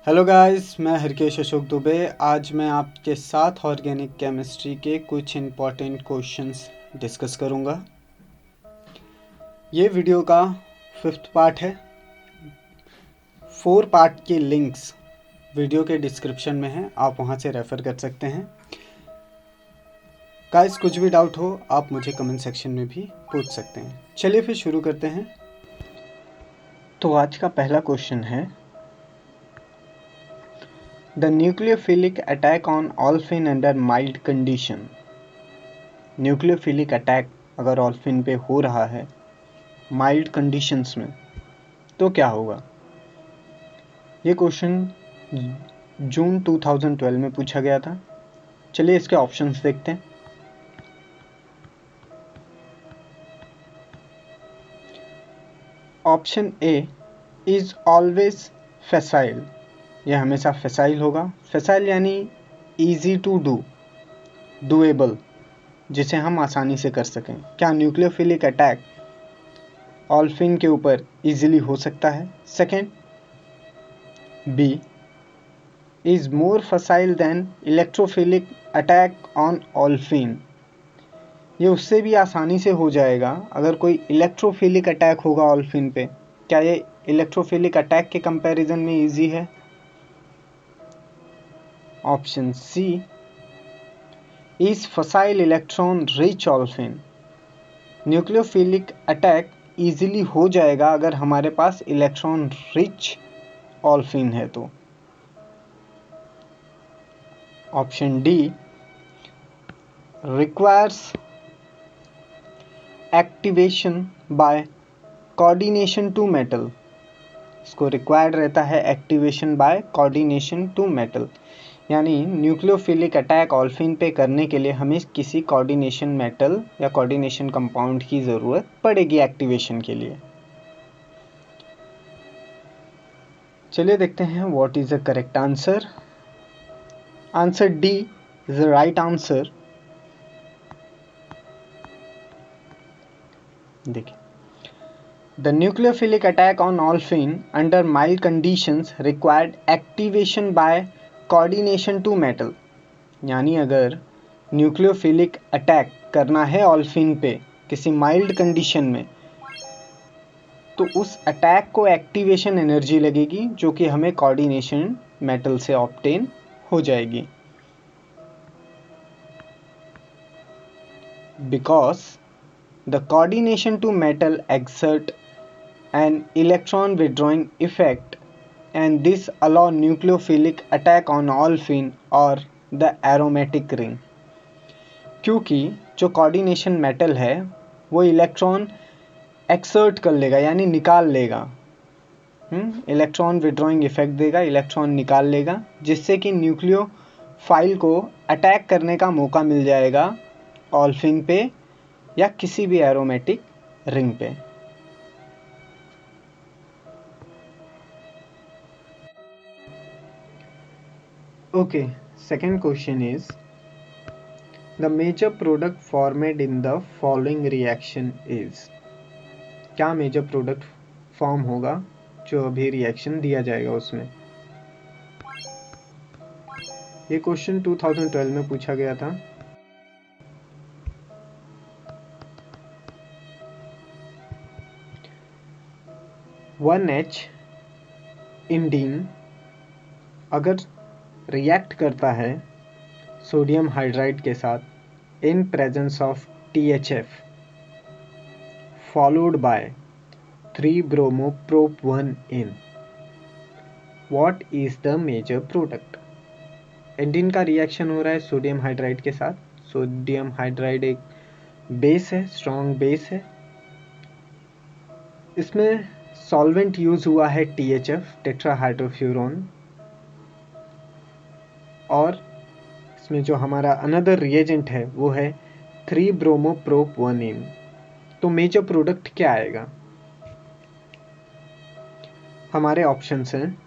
Hello guys, मैं हरकेश अशोक दुबे। आज मैं आपके साथ ऑर्गेनिक केमिस्ट्री के कुछ इम्पॉर्टेंट क्वेश्चंस डिस्कस करूंगा। ये वीडियो का 5th पार्ट है। 4 पार्ट के लिंक्स वीडियो के डिस्क्रिप्शन में हैं, आप वहां से रेफ़र कर सकते हैं। गाइस, कुछ भी डाउट हो आप मुझे कमेंट सेक्शन में भी पूछ सकते हैं। चलिए फिर शुरू करते हैं। तो आज का पहला क्वेश्चन है, the nucleophilic attack on olefin under mild condition. Nucleophilic attack अगर ऑल्फिन पे हो रहा है माइल्ड कंडीशंस में तो क्या होगा। ये क्वेश्चन जून 2012 में पूछा गया था। चलिए इसके ऑप्शंस देखते हैं। ऑप्शन ए इज ऑलवेज फैसाइल, यह हमेशा फैसाइल होगा। फैसाइल यानी इजी टू डू, डूएबल, जिसे हम आसानी से कर सकें। क्या न्यूक्लियोफिलिक अटैक ऑल्फिन के ऊपर इजीली हो सकता है? Second, B is more facile than electrophilic attack on olefin, ये उससे भी आसानी से हो जाएगा अगर कोई इलेक्ट्रोफिलिक अटैक होगा ऑल्फिन पे। क्या ये इलेक्ट्रोफिलिक अटैक के कंपैरिजन में इजी है? Option C is facile electron rich olefin, nucleophilic attack easily हो जाएगा अगर हमारे पास इलेक्ट्रॉन रिच ऑल्फिन है तो। Option D requires activation by coordination to metal, इसको रिक्वायर्ड रहता है activation by coordination to metal, यानी न्यूक्लियोफिलिक अटैक ऑल्फिन पे करने के लिए हमें किसी कोऑर्डिनेशन मेटल या कोऑर्डिनेशन कंपाउंड की ज़रूरत पड़ेगी एक्टिवेशन के लिए। चलिए देखते हैं what is the correct answer. Answer D is the right answer. देखिए, The nucleophilic attack on olefin under mild conditions required activation by coordination to metal, यानी अगर न्यूक्लियोफिलिक अटैक करना है ऑल्फिन पे किसी माइल्ड कंडीशन में तो उस अटैक को एक्टिवेशन एनर्जी लगेगी जो कि हमें कोऑर्डिनेशन मेटल से ऑब्टेन हो जाएगी। Because the coordination to metal exert an electron withdrawing effect and this allow nucleophilic attack on olefin or the aromatic ring, क्योंकि जो कोऑर्डिनेशन मेटल है वो इलेक्ट्रॉन एक्सर्ट कर लेगा यानी निकाल लेगा, इलेक्ट्रॉन विड्रॉइंग इफेक्ट देगा, इलेक्ट्रॉन निकाल लेगा, जिससे कि न्यूक्लियोफाइल को अटैक करने का मौका मिल जाएगा ऑल्फिन पे या किसी भी एरोमेटिक रिंग पे। Okay, second question is, the major product formed in the following reaction is, क्या मेजर प्रोडक्ट फॉर्म होगा जो अभी रिएक्शन दिया जाएगा उसमें। ये क्वेश्चन 2012 में पूछा गया था। वन एच इंडीन अगर रिएक्ट करता है सोडियम हाइड्राइड के साथ इन presence of THF followed by 3-bromo-prop-1-ene, what is the major product? एंडीन का रिएक्शन हो रहा है सोडियम हाइड्राइड के साथ। सोडियम हाइड्राइड एक बेस है, स्ट्रॉन्ग बेस है। इसमें सॉल्वेंट यूज हुआ है THF, टेट्राहाइड्रोफ्यूरॉन, और इसमें जो हमारा अनदर रिएजेंट है वो है 3-bromo-prop-1-ene। तो मेजर प्रोडक्ट क्या आएगा? हमारे ऑप्शंस हैं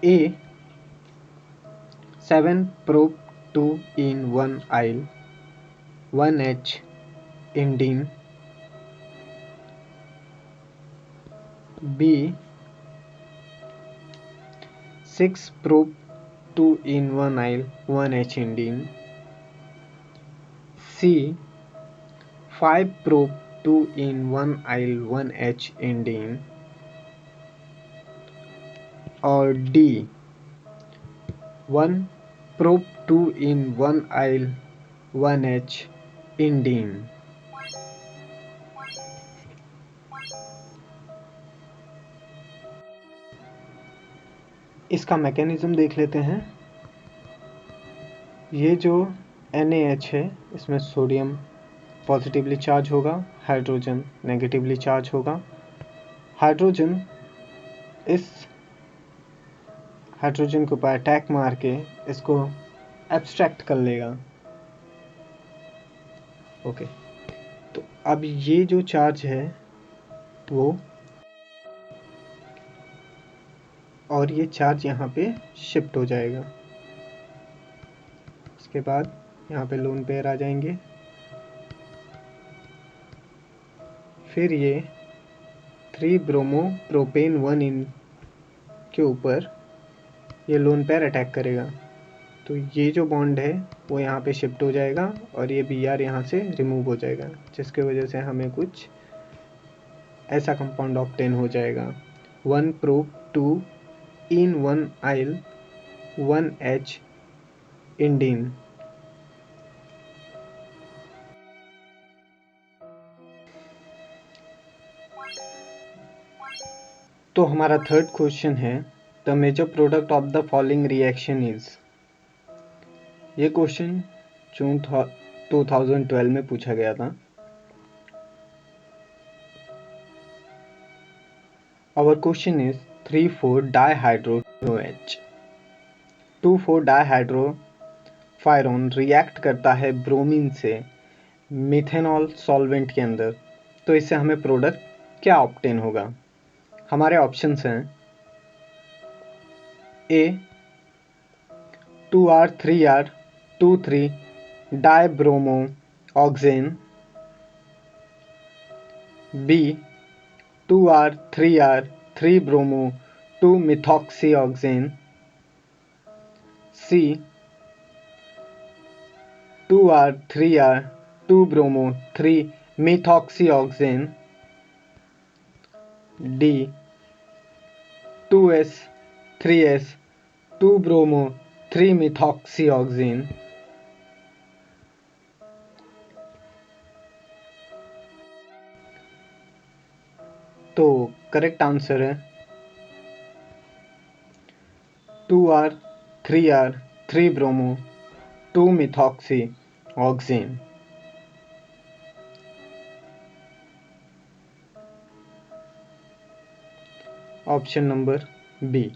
A 7-prop-2-ene-1-yle 1H इंडीन, B 6 prop 2 in 1 aisle 1H indene. C 5 prop 2 in 1 aisle 1H indene. और D 1 prop 2 in 1 aisle 1H indene. इसका मैकेनिज्म देख लेते हैं। ये जो NaH है, इसमें सोडियम पॉजिटिवली चार्ज होगा, हाइड्रोजन नेगेटिवली चार्ज होगा। हाइड्रोजन इस हाइड्रोजन के ऊपर अटैक मार के इसको एब्स्ट्रैक्ट कर लेगा। ओके, तो अब ये जो चार्ज है वो, और ये चार्ज यहाँ पे शिफ्ट हो जाएगा। उसके बाद यहाँ पे लोन पेयर आ जाएंगे। फिर ये 3 ब्रोमो प्रोपेन 1 इन के ऊपर ये लोन पेयर अटैक करेगा। तो ये जो बॉन्ड है वो यहाँ पे शिफ्ट हो जाएगा और ये Br यहाँ से रिमूव हो जाएगा, जिसके वजह से हमें कुछ ऐसा कंपाउंड ऑब्टेन हो जाएगा। 1 prop 2 in 1 aisle 1H indene. तो हमारा थर्ड क्वेश्चन है, the major product of the following reaction is. ये क्वेश्चन जून 2012 में पूछा गया था। Our question is 3,4-dihydro-OH 2,4-डाइहाइड्रोफायरोन रिएक्ट करता है ब्रोमीन से मिथेनॉल सॉल्वेंट के अंदर। तो इससे हमें प्रोडक्ट क्या ऑब्टेन होगा? हमारे ऑप्शंस हैं A 2R 3R 2,3 dibromo oxane, B 2R 3R 3 bromo 2 methoxy oxane, C 2R 3R 2 bromo 3 methoxy oxane, D 2S 3S 2 bromo 3 methoxy oxane. तो करेक्ट आंसर है 2R 3R 3 bromo 2 methoxy oxane. Option number B.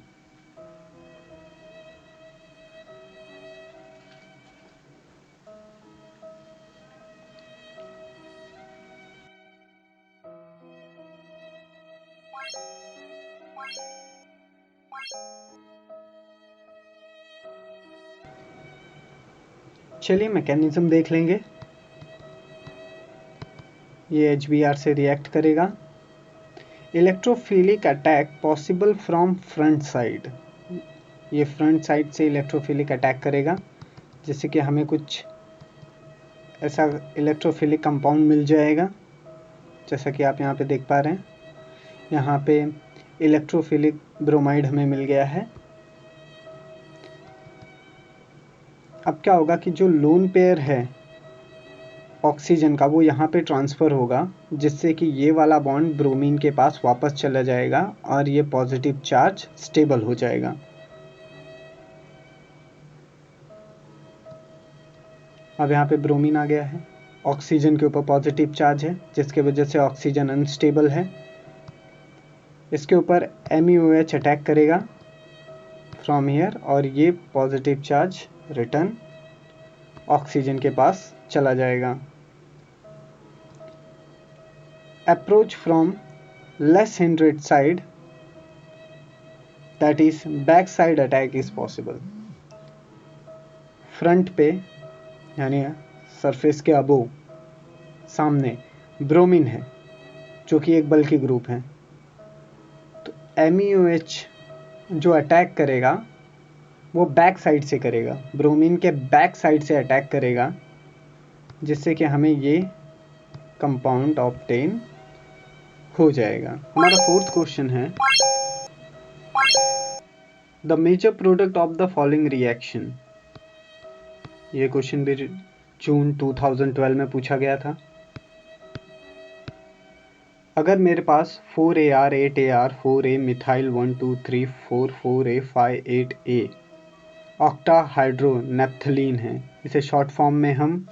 चलिए mechanism देख लेंगे। ये HBr से react करेगा। Electrophilic attack possible from front side. ये front side से इलेक्ट्रोफिलिक अटैक करेगा, जिससे कि हमें कुछ ऐसा इलेक्ट्रोफिलिक कंपाउंड मिल जाएगा, जैसा कि आप यहाँ पे देख पा रहे हैं। यहाँ पे इलेक्ट्रोफिलिक ब्रोमाइड हमें मिल गया है। अब क्या होगा कि जो लोन पेयर है ऑक्सीजन का, वो यहाँ पे ट्रांसफ़र होगा, जिससे कि ये वाला बॉन्ड ब्रोमीन के पास वापस चला जाएगा और ये पॉजिटिव चार्ज स्टेबल हो जाएगा। अब यहाँ पे ब्रोमीन आ गया है, ऑक्सीजन के ऊपर पॉजिटिव चार्ज है, जिसके वजह से ऑक्सीजन अनस्टेबल है। इसके ऊपर MeOH अटैक करेगा फ्रॉम हियर और ये पॉजिटिव चार्ज रिटर्न ऑक्सीजन के पास चला जाएगा। Approach from less hindered side, that is back side attack is possible. Front पे यानी सरफेस के अबोव सामने ब्रोमीन है, जो कि एक बल्की ग्रुप है। तो MeOH जो अटैक करेगा वो बैक साइड से करेगा, ब्रोमीन के बैक साइड से अटैक करेगा, जिससे कि हमें ये कंपाउंड ऑब्टेन हो जाएगा। हमारा फोर्थ क्वेश्चन है, the major product of the following reaction. ये क्वेश्चन भी जून 2012 में पूछा गया था। अगर मेरे पास 4AR 8AR 4A methyl 1 2 3 4 4A 5 8A octa हाइड्रोनेप्थलीन है, इसे शॉर्ट फॉर्म में हम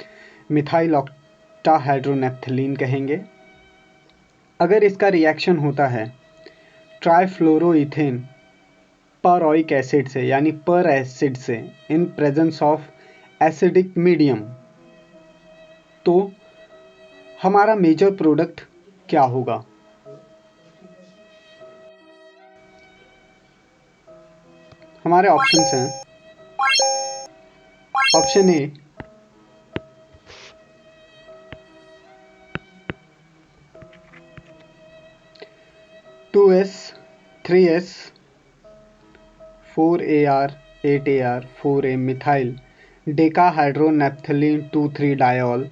मिथाइल ऑक्टा हाइड्रोनेप्थलीन कहेंगे। अगर इसका रिएक्शन होता है ट्राइफ्लोरोइथेन परऑइक एसिड से, यानी पर एसिड से, in presence of acidic medium, तो हमारा मेजर प्रोडक्ट क्या होगा? हमारे ऑप्शंस हैं, option A 2S 3S 4AR 8AR 4A methyl decahydronaphthalene 2,3 diol,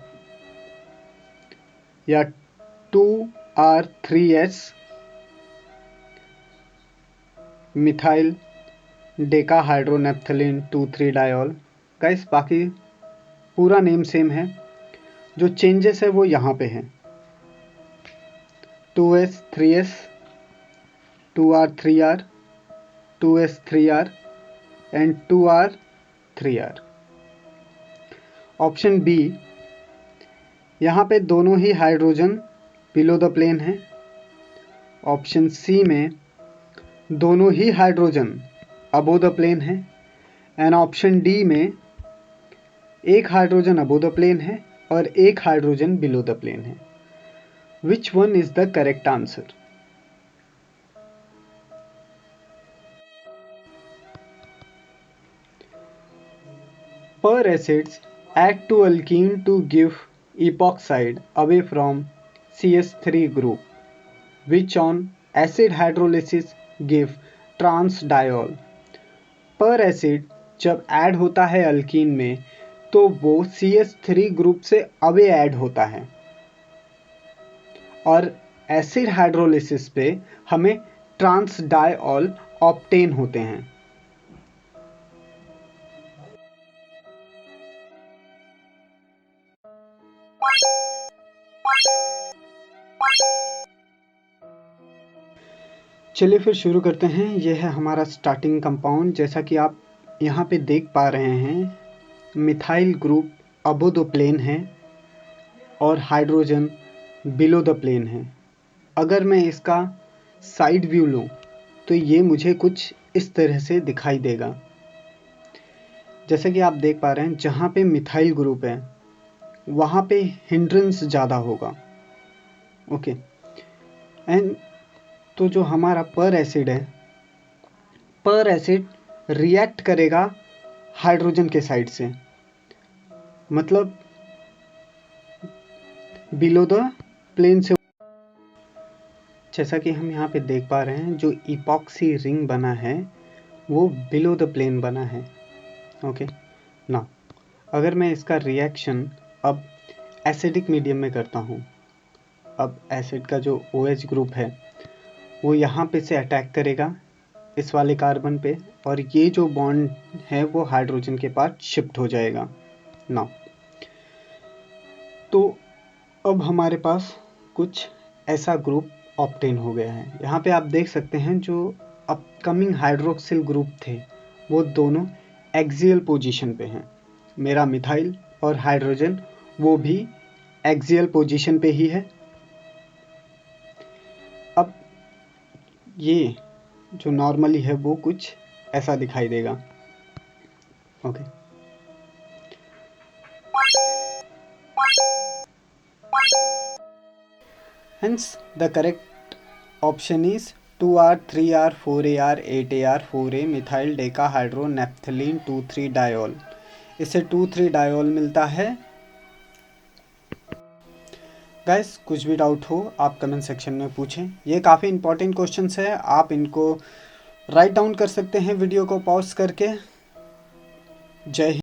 या 2R3S methyl decahydronaphthalene 2,3 diol. Guys बाकी पूरा नेम सेम है, जो चेंजेस है वो यहाँ पे हैं, 2S 3S 2R 3R 2S 3R and 2R 3R। Option B, यहाँ पे दोनों ही हाइड्रोजन बिलो द प्लेन है। ऑप्शन सी में दोनों ही हाइड्रोजन अबो द प्लेन है। एंड ऑप्शन डी में एक हाइड्रोजन अबो द प्लेन है और एक हाइड्रोजन बिलो द प्लेन है। Which one is the correct answer? Per acids add to alkene to give epoxide away from CH3 group, which on acid hydrolysis give trans diol। पर acid जब add होता है alkyne में तो वो CH3 group से away add होता है, और एसिड हाइड्रोलिसिस पे हमें ट्रांस डायऑल ऑब्टेन होते हैं। चलिए फिर शुरू करते हैं। यह है हमारा स्टार्टिंग कंपाउंड। जैसा कि आप यहाँ पे देख पा रहे हैं, methyl group above the plane है और हाइड्रोजन बिलो द प्लेन है। अगर मैं इसका साइड व्यू लूँ तो ये मुझे कुछ इस तरह से दिखाई देगा। जैसे कि आप देख पा रहे हैं, जहाँ पे मिथाइल ग्रुप है वहाँ पे हिंड्रेंस ज़्यादा होगा। ओके, एंड तो जो हमारा पर एसिड है, पर एसिड रिएक्ट करेगा हाइड्रोजन के साइड से, मतलब बिलो द प्लेन से। जैसा कि हम यहाँ पे देख पा रहे हैं, जो इपॉक्सी रिंग बना है वो बिलो द प्लेन बना है। ओके ना, अगर मैं इसका रिएक्शन अब एसिडिक मीडियम में करता हूँ, अब एसिड का जो OH ग्रुप है वो यहाँ पे से अटैक करेगा इस वाले कार्बन पे, और ये जो बॉन्ड है वो हाइड्रोजन के पास शिफ्ट हो जाएगा ना। तो अब हमारे पास कुछ ऐसा ग्रुप ऑब्टेन हो गया है। यहाँ पे आप देख सकते हैं, जो अपकमिंग हाइड्रोक्सिल ग्रुप थे वो दोनों एक्सियल पोजीशन पे हैं। मेरा मिथाइल और हाइड्रोजन वो भी एक्सियल पोजीशन पे ही है। अब ये जो नॉर्मली है वो कुछ ऐसा दिखाई देगा। Okay, hence the correct option is 2R 3R 4AR 8AR 4A methyl decahydronaphthalene 2,3 diol. इससे 2,3 डायोल मिलता है। गाइस कुछ भी डाउट हो आप कमेंट सेक्शन में पूछें। ये काफ़ी इंपॉर्टेंट क्वेश्चंस है, आप इनको राइट डाउन कर सकते हैं वीडियो को पॉज करके। जय हिंद।